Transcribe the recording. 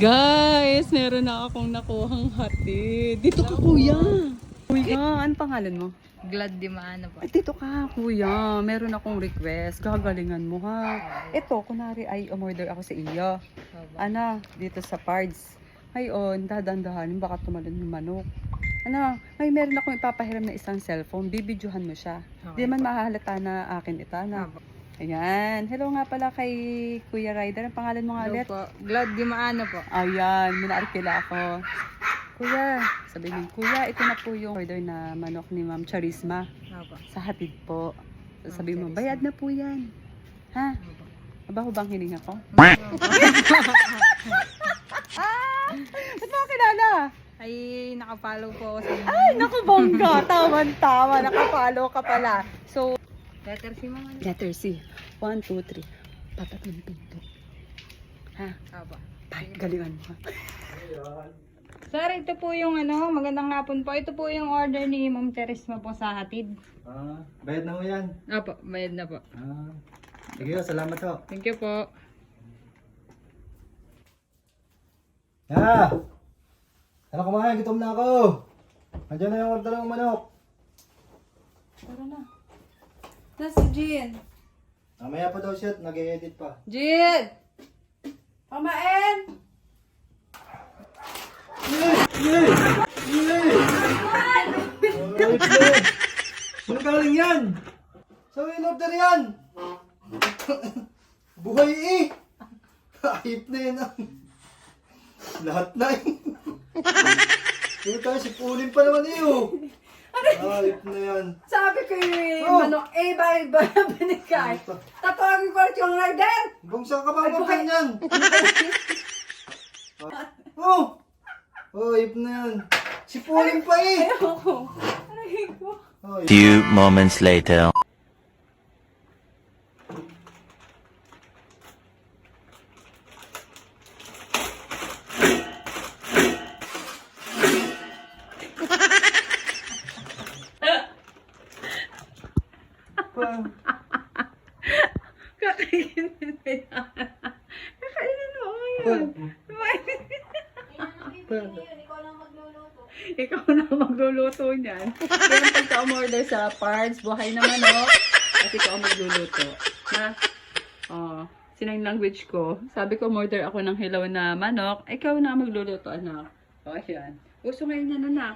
Guys, meron na akong nakuhang hatid. Dito ka, kuya. Kuya, ano pangalan mo? Glad di maano po. Ay, dito ka, kuya. Meron akong request. Gagalingan mo, ha? Ito, kunwari ay umorder ako sa iyo. Ana, dito sa Pards. Ngayon, dadandahanin, baka tumalon yung manok. Ano, may meron akong ipapahiram na isang cellphone. Bibidyohan mo siya. Di man mahahalata na akin ito, na. Ayan. Hello nga pala kay Kuya Ryder. Ang pangalan mo nga ulit? Po. Glad di maano po. Ayan, minaarkila ako. Kuya, sabi niyo, Kuya, ito na po yung order na manok ni Ma'am Charisma. Opo. Sa hatid po. Sabi mo, bayad na po yan. Ha? Mabaho bang hininga ko? Ba't mo kilala? Ay, nakapollow po ako sa inyo. Ay, naku bongga. Tama-tama. Nakapalo ka pala. So, Letter C mama. letter C. 1, 2, 3. Patatong pinto. Ha? Opo. Ay, galingan mo. Sir, ito po yung ano, magandang hapon po. Ito po yung order ni Ma'am Charisma po sa hatid. Bayad na mo yan. Opo, bayad na po. Sige, salamat ho. Thank you po. Ano kumain? Gutom na ako. Nandiyan na yung order ng manok. Tara na. Nasa Jean. Mamaya pa daw siya, nag-e-edit pa. Jean! Pamain! Saan galing yan? Saan yung order yan? Buhay eh! Ayip na yan ah. Lahat na eh. Hindi tayo, sipulin pa naman eh oh. Ayip na yan. Sabi ko yung Oh. manok, ba binigay. Tatawagin ko ulit yung rider. Bung saan ka ba order yan? Oh! Oh, ayip na yan. Sipulin pa eh. Ayoko. Aray ko. Oh, Few moments later. Kakainin mo yan. Kakainin mo yan. Ikaw na magluluto niyan. Kaya pagka umorder sa Pards, buhay na manok, at ikaw magluluto. Na, sinang language ko, sabi ko umorder ako ng hilaw na manok, ikaw na magluluto, anak. O, yan. Uso ngayon yan, anak.